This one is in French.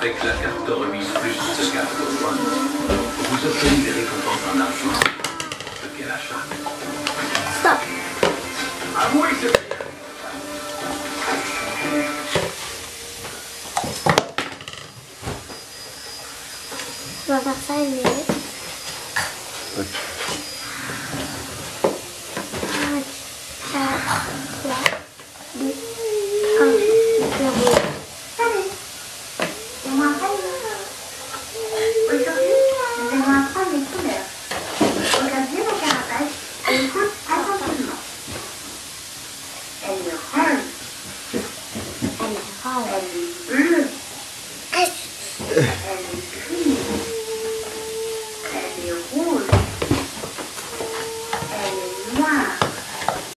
Avec la carte remise plus de carte au point, vous obtenez des récompenses en argent. Quel achat? Stop. Ah oui, c'est On va faire ça une minute. Ok. 5, 4, 3, 2, 1, 0. Aujourd'hui, nous allons apprendre les couleurs. Regarde bien la carapace et écoute attentivement. Elle est rose, Elle est rose. elle est bleue,